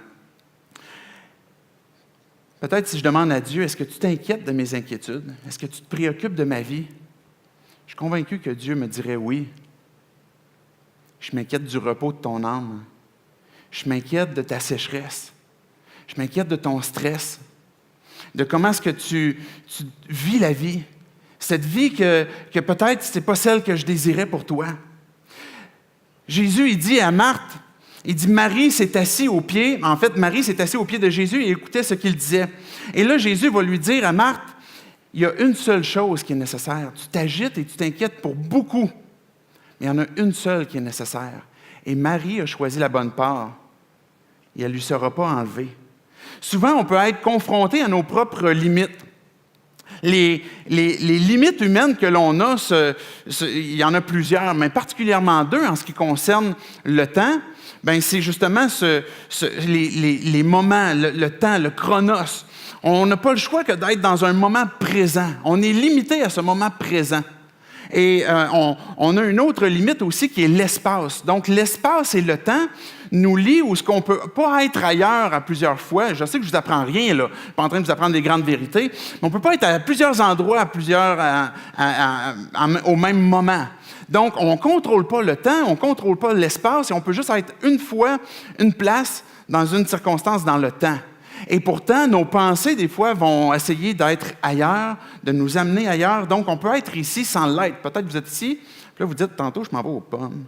Peut-être si je demande à Dieu, est-ce que tu t'inquiètes de mes inquiétudes? Est-ce que tu te préoccupes de ma vie? Je suis convaincu que Dieu me dirait oui. Je m'inquiète du repos de ton âme. Je m'inquiète de ta sécheresse. Je m'inquiète de ton stress. De comment est-ce que tu vis la vie. Cette vie que peut-être ce n'est pas celle que je désirais pour toi. Jésus, il dit à Marthe, il dit, Marie s'est assise aux pieds. En fait, Marie s'est assise aux pieds de Jésus et écoutait ce qu'il disait. Et là, Jésus va lui dire à Marthe, il y a une seule chose qui est nécessaire. Tu t'agites et tu t'inquiètes pour beaucoup. Mais il y en a une seule qui est nécessaire. Et Marie a choisi la bonne part. Et elle ne lui sera pas enlevée. Souvent, on peut être confronté à nos propres limites. Les limites humaines que l'on a, il y en a plusieurs, mais particulièrement deux en ce qui concerne le temps. ben c'est justement les moments, le temps, le chronos. On n'a pas le choix que d'être dans un moment présent. On est limité à ce moment présent. Et on a une autre limite aussi qui est l'espace. Donc, l'espace et le temps nous lient où ce qu'on ne peut pas être ailleurs à plusieurs fois. Je sais que je ne vous apprends rien, là. Je ne suis pas en train de vous apprendre des grandes vérités, mais on ne peut pas être à plusieurs endroits, au même moment. Donc, on ne contrôle pas le temps, on ne contrôle pas l'espace, et on peut juste être une fois, une place, dans une circonstance dans le temps. Et pourtant, nos pensées, des fois, vont essayer d'être ailleurs, de nous amener ailleurs. Donc, on peut être ici sans l'être. Peut-être que vous êtes ici, puis là, vous dites, tantôt, je m'en vais aux pommes.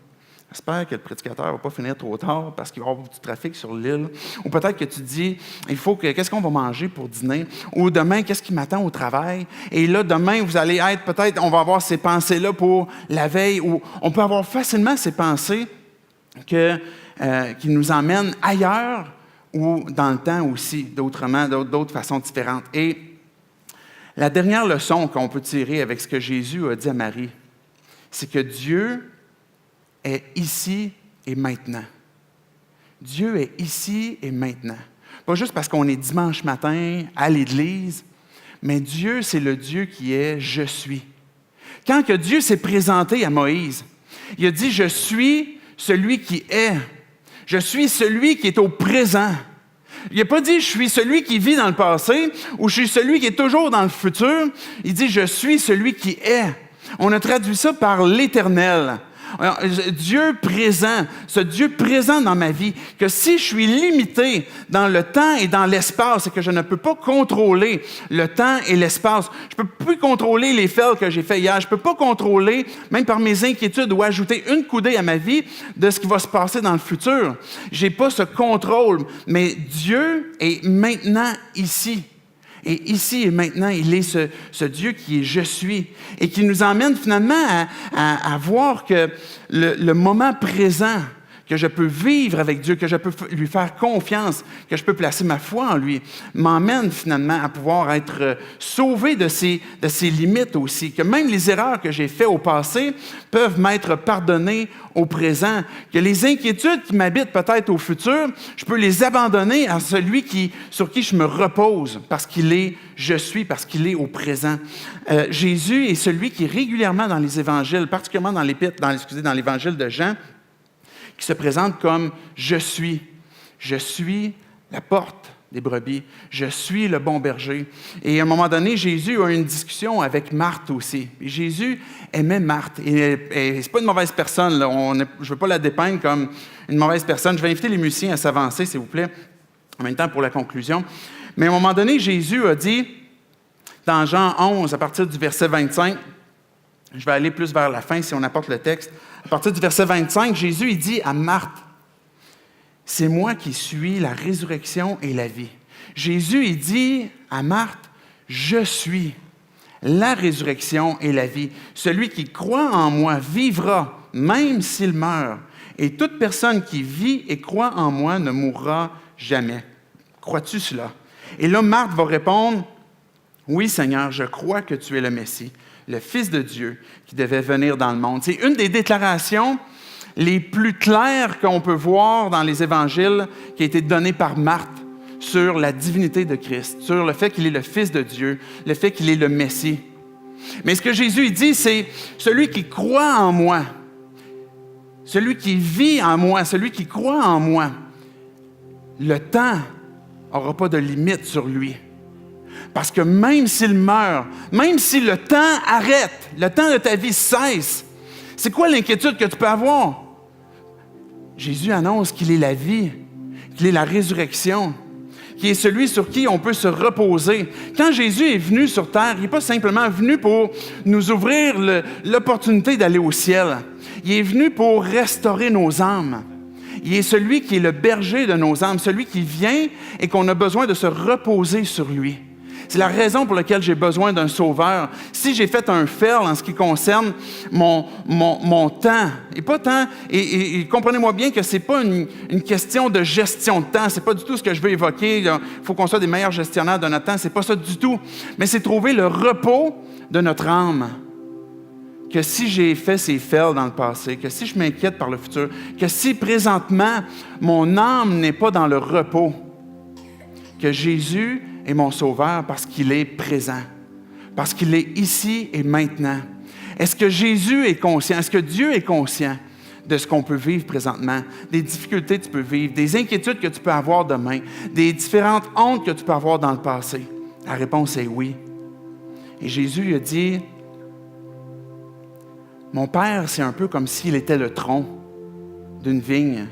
J'espère que le prédicateur ne va pas finir trop tard parce qu'il va y avoir du trafic sur l'île. Ou peut-être que tu dis, qu'est-ce qu'on va manger pour dîner? Ou demain, qu'est-ce qui m'attend au travail? Et là, demain, vous allez être, peut-être, on va avoir ces pensées-là pour la veille. Ou on peut avoir facilement ces pensées qui nous emmènent ailleurs, ou dans le temps aussi, d'autres façons différentes. Et la dernière leçon qu'on peut tirer avec ce que Jésus a dit à Marie, c'est que Dieu est ici et maintenant. Dieu est ici et maintenant. Pas juste parce qu'on est dimanche matin à l'Église, mais Dieu, c'est le Dieu qui est « Je suis ». Quand que Dieu s'est présenté à Moïse, il a dit « Je suis celui qui est ». Je suis celui qui est au présent. Il n'a pas dit « je suis celui qui vit dans le passé » ou « je suis celui qui est toujours dans le futur ». Il dit « je suis celui qui est ». On a traduit ça par l'Éternel. Dieu présent, ce Dieu présent dans ma vie, que si je suis limité dans le temps et dans l'espace et que je ne peux pas contrôler le temps et l'espace, je ne peux plus contrôler les faits que j'ai fait hier, je ne peux pas contrôler, même par mes inquiétudes, ou ajouter une coudée à ma vie de ce qui va se passer dans le futur. Je n'ai pas ce contrôle, mais Dieu est maintenant ici. Et ici et maintenant, il est ce Dieu qui est « Je suis » et qui nous emmène finalement à voir que le moment présent, que je peux vivre avec Dieu, que je peux lui faire confiance, que je peux placer ma foi en lui, m'emmène finalement à pouvoir être sauvé de ces limites aussi, que même les erreurs que j'ai faites au passé peuvent m'être pardonnées au présent, que les inquiétudes qui m'habitent peut-être au futur, je peux les abandonner à celui sur qui je me repose, parce qu'il est « Je suis », parce qu'il est au présent. Jésus est celui qui régulièrement dans les évangiles, particulièrement dans l'évangile de Jean, qui se présente comme « Je suis la porte des brebis, je suis le bon berger ». Et à un moment donné, Jésus a eu une discussion avec Marthe aussi. Et Jésus aimait Marthe. Et c'est pas une mauvaise personne, là. Je ne veux pas la dépeindre comme une mauvaise personne. Je vais inviter les musiciens à s'avancer, s'il vous plaît, en même temps pour la conclusion. Mais à un moment donné, Jésus a dit, dans Jean 11, à partir du verset 25, je vais aller plus vers la fin si on apporte le texte. À partir du verset 25, Jésus il dit à Marthe, « C'est moi qui suis la résurrection et la vie. » Jésus il dit à Marthe, « Je suis la résurrection et la vie. Celui qui croit en moi vivra, même s'il meurt. Et toute personne qui vit et croit en moi ne mourra jamais. Crois-tu cela? » Et là, Marthe va répondre, « Oui, Seigneur, je crois que tu es le Messie, le Fils de Dieu qui devait venir dans le monde. » C'est une des déclarations les plus claires qu'on peut voir dans les évangiles qui a été donnée par Marthe sur la divinité de Christ, sur le fait qu'il est le Fils de Dieu, le fait qu'il est le Messie. Mais ce que Jésus il dit, c'est « celui qui croit en moi, celui qui vit en moi, celui qui croit en moi, le temps n'aura pas de limite sur lui. » Parce que même s'il meurt, même si le temps arrête, le temps de ta vie cesse, c'est quoi l'inquiétude que tu peux avoir? Jésus annonce qu'il est la vie, qu'il est la résurrection, qu'il est celui sur qui on peut se reposer. Quand Jésus est venu sur terre, il n'est pas simplement venu pour nous ouvrir l'opportunité d'aller au ciel. Il est venu pour restaurer nos âmes. Il est celui qui est le berger de nos âmes, celui qui vient et qu'on a besoin de se reposer sur lui. C'est la raison pour laquelle j'ai besoin d'un sauveur. Si j'ai fait un fail en ce qui concerne mon temps, et pas tant, et comprenez-moi bien que ce n'est pas une question de gestion de temps, ce n'est pas du tout ce que je veux évoquer, il faut qu'on soit des meilleurs gestionnaires de notre temps, ce n'est pas ça du tout, mais c'est trouver le repos de notre âme. que si j'ai fait ces fails dans le passé, que si je m'inquiète par le futur, que si présentement mon âme n'est pas dans le repos, que Jésus est mon sauveur parce qu'il est présent, parce qu'il est ici et maintenant. Est-ce que Jésus est conscient? Est-ce que Dieu est conscient de ce qu'on peut vivre présentement, des difficultés que tu peux vivre, des inquiétudes que tu peux avoir demain, des différentes hontes que tu peux avoir dans le passé? La réponse est oui. Et Jésus lui a dit, « Mon Père, c'est un peu comme s'il était le tronc d'une vigne. »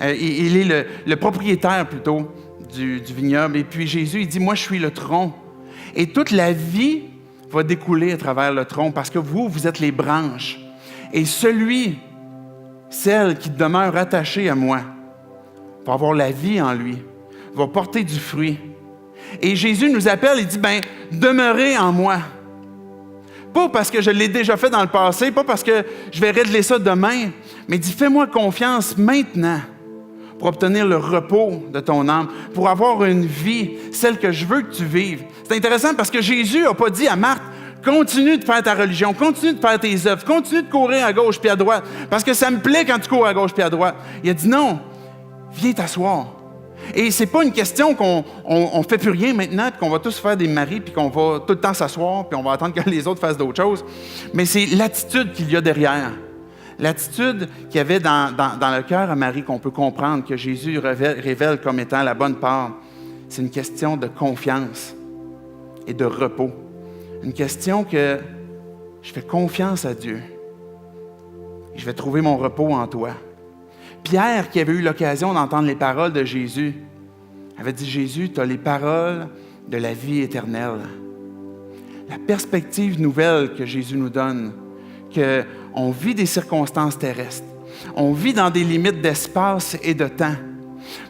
Il est le propriétaire plutôt du vignoble. Et puis Jésus, il dit, « Moi, je suis le tronc. » Et toute la vie va découler à travers le tronc parce que vous êtes les branches. Et celle qui demeure attachée à moi, va avoir la vie en lui, va porter du fruit. Et Jésus nous appelle, il dit, « Demeurez en moi. » Pas parce que je l'ai déjà fait dans le passé, pas parce que je vais régler ça demain, mais il dit, « Fais-moi confiance maintenant pour obtenir le repos de ton âme, pour avoir une vie, celle que je veux que tu vives. » C'est intéressant parce que Jésus n'a pas dit à Marthe, « Continue de faire ta religion, continue de faire tes œuvres, continue de courir à gauche puis à droite, parce que ça me plaît quand tu cours à gauche puis à droite. » Il a dit, « Non, viens t'asseoir. » Et c'est pas une question qu'on ne fait plus rien maintenant, puis qu'on va tous faire des maris, puis qu'on va tout le temps s'asseoir, puis on va attendre que les autres fassent d'autres choses. Mais c'est l'attitude qu'il y a derrière. L'attitude qu'il y avait dans le cœur à Marie qu'on peut comprendre, que Jésus révèle comme étant la bonne part. C'est une question de confiance et de repos. Une question que je fais confiance à Dieu. Et je vais trouver mon repos en toi. Pierre, qui avait eu l'occasion d'entendre les paroles de Jésus, avait dit, « Jésus, tu as les paroles de la vie éternelle. » La perspective nouvelle que Jésus nous donne, qu'on vit des circonstances terrestres, on vit dans des limites d'espace et de temps.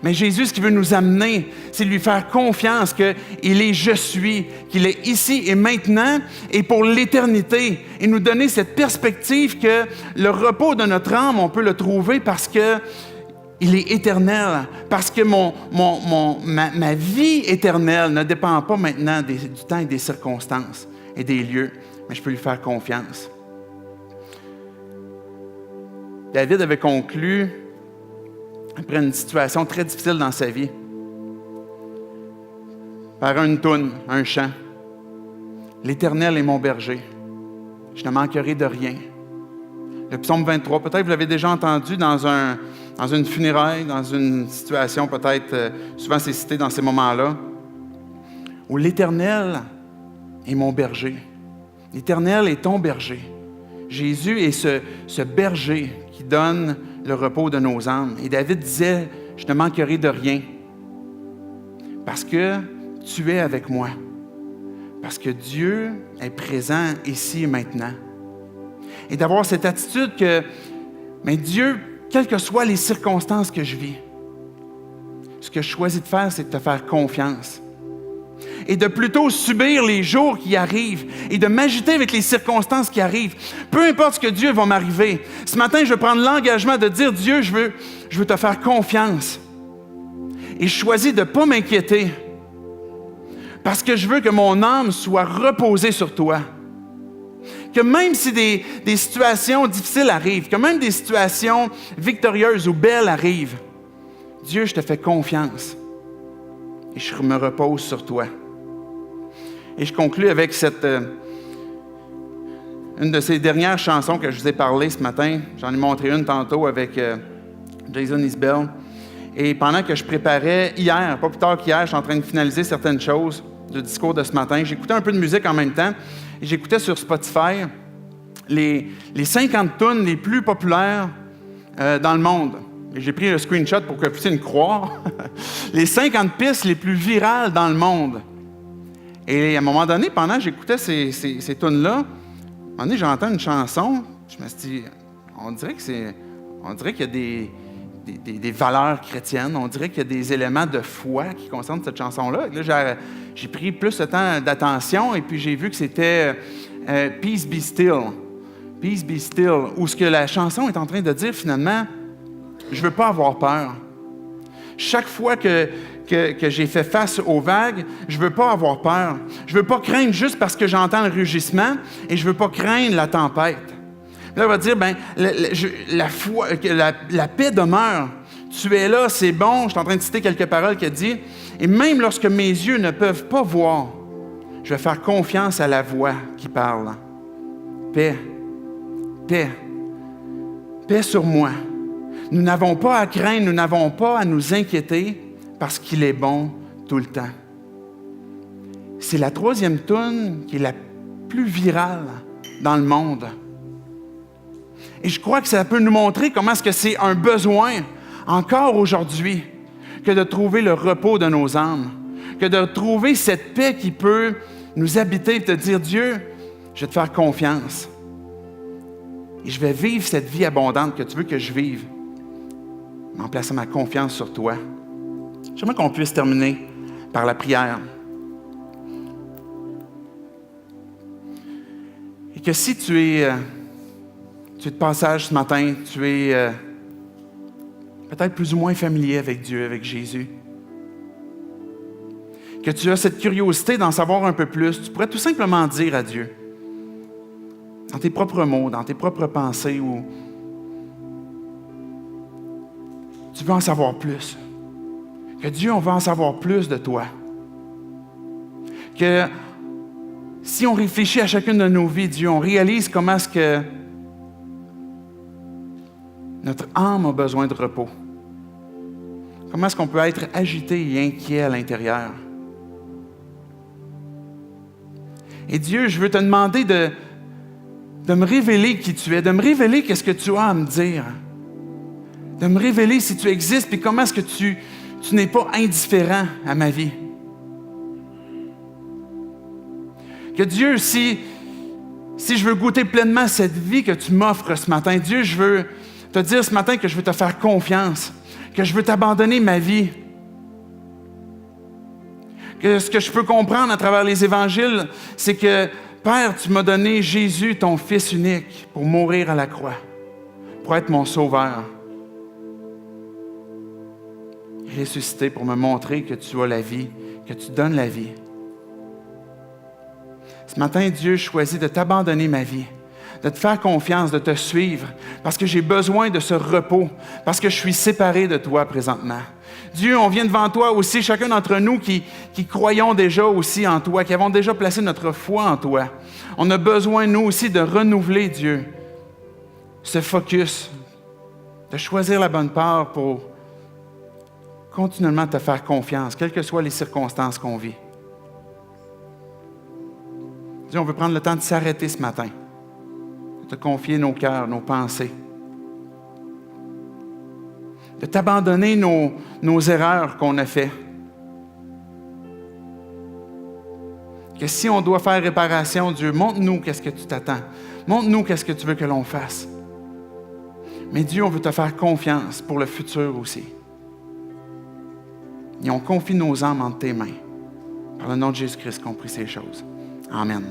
Mais Jésus, ce qu'il veut nous amener, c'est lui faire confiance qu'il est « je suis », qu'il est ici et maintenant et pour l'éternité. Et nous donner cette perspective que le repos de notre âme, on peut le trouver parce qu'il est éternel, parce que ma vie éternelle ne dépend pas maintenant du temps et des circonstances et des lieux, mais je peux lui faire confiance. David avait conclu après une situation très difficile dans sa vie, par une toune, un chant. « L'Éternel est mon berger, je ne manquerai de rien. » Le psaume 23, peut-être vous l'avez déjà entendu dans une funéraille, dans une situation peut-être, souvent c'est cité dans ces moments-là, où l'Éternel est mon berger. L'Éternel est ton berger. Jésus est ce berger qui donne le repos de nos âmes. Et David disait, « Je ne manquerai de rien parce que tu es avec moi, parce que Dieu est présent ici et maintenant. » Et d'avoir cette attitude que, mais Dieu, quelles que soient les circonstances que je vis, ce que je choisis de faire, c'est de te faire confiance. Et de plutôt subir les jours qui arrivent et de m'agiter avec les circonstances qui arrivent. Peu importe ce que Dieu va m'arriver. Ce matin, je vais prendre l'engagement de dire, Dieu, je veux te faire confiance. Et je choisis de ne pas m'inquiéter parce que je veux que mon âme soit reposée sur toi. Que même si des situations difficiles arrivent, que même des situations victorieuses ou belles arrivent, Dieu, je te fais confiance. Et je me repose sur toi. Et je conclue avec une de ces dernières chansons que je vous ai parlé ce matin. J'en ai montré une tantôt avec Jason Isbell. Et pendant que je préparais hier, pas plus tard qu'hier, je suis en train de finaliser certaines choses du discours de ce matin. J'écoutais un peu de musique en même temps. Et j'écoutais sur Spotify les 50 tunes les plus populaires dans le monde. Et j'ai pris le screenshot pour que vous puissiez me croire. Les 50 pistes les plus virales dans le monde. Et à un moment donné, pendant que j'écoutais ces tunes-là, à un moment donné, j'entends une chanson. Je me suis dit, on dirait qu'il y a des valeurs chrétiennes. On dirait qu'il y a des éléments de foi qui concernent cette chanson-là. Là, j'ai pris plus de temps d'attention et puis j'ai vu que c'était « Peace be still ». « Peace be still », où ce que la chanson est en train de dire finalement, je ne veux pas avoir peur. Chaque fois que j'ai fait face aux vagues, je ne veux pas avoir peur. Je ne veux pas craindre juste parce que j'entends le rugissement et je ne veux pas craindre la tempête. Là, on va dire, la paix demeure. Tu es là, c'est bon. Je suis en train de citer quelques paroles qui dit, et même lorsque mes yeux ne peuvent pas voir, je vais faire confiance à la voix qui parle. Paix, paix, paix sur moi. Nous n'avons pas à craindre, nous n'avons pas à nous inquiéter parce qu'il est bon tout le temps. C'est la troisième toune qui est la plus virale dans le monde. Et je crois que ça peut nous montrer comment est-ce que c'est un besoin, encore aujourd'hui, que de trouver le repos de nos âmes, que de trouver cette paix qui peut nous habiter et te dire, Dieu, je vais te faire confiance. Et je vais vivre cette vie abondante que tu veux que je vive, en plaçant ma confiance sur toi. J'aimerais qu'on puisse terminer par la prière. Et que si tu es de passage ce matin, tu es peut-être plus ou moins familier avec Dieu, avec Jésus, que tu as cette curiosité d'en savoir un peu plus, tu pourrais tout simplement dire à Dieu, dans tes propres mots, dans tes propres pensées, ou tu veux en savoir plus. Que Dieu, on veut en savoir plus de toi. Que si on réfléchit à chacune de nos vies, Dieu, on réalise comment est-ce que notre âme a besoin de repos. Comment est-ce qu'on peut être agité et inquiet à l'intérieur. Et Dieu, je veux te demander de me révéler qui tu es, de me révéler qu'est-ce que tu as à me dire, de me révéler si tu existes, puis comment est-ce que tu n'es pas indifférent à ma vie. Que Dieu, si je veux goûter pleinement cette vie que tu m'offres ce matin, Dieu, je veux te dire ce matin que je veux te faire confiance, que je veux t'abandonner ma vie. Que ce que je peux comprendre à travers les évangiles, c'est que, Père, tu m'as donné Jésus, ton Fils unique, pour mourir à la croix, pour être mon sauveur. Ressuscité pour me montrer que tu as la vie, que tu donnes la vie. Ce matin, Dieu choisit de t'abandonner ma vie, de te faire confiance, de te suivre, parce que j'ai besoin de ce repos, parce que je suis séparé de toi présentement. Dieu, on vient devant toi aussi, chacun d'entre nous qui croyons déjà aussi en toi, qui avons déjà placé notre foi en toi. On a besoin, nous aussi, de renouveler, Dieu, ce focus, de choisir la bonne part pour continuellement te faire confiance, quelles que soient les circonstances qu'on vit. Dieu, on veut prendre le temps de s'arrêter ce matin, de te confier nos cœurs, nos pensées, de t'abandonner nos erreurs qu'on a faites. Que si on doit faire réparation, Dieu, montre-nous qu'est-ce que tu t'attends. Montre-nous qu'est-ce que tu veux que l'on fasse. Mais Dieu, on veut te faire confiance pour le futur aussi. Et on confie nos âmes entre tes mains. Par le nom de Jésus-Christ qu'on prie ces choses. Amen.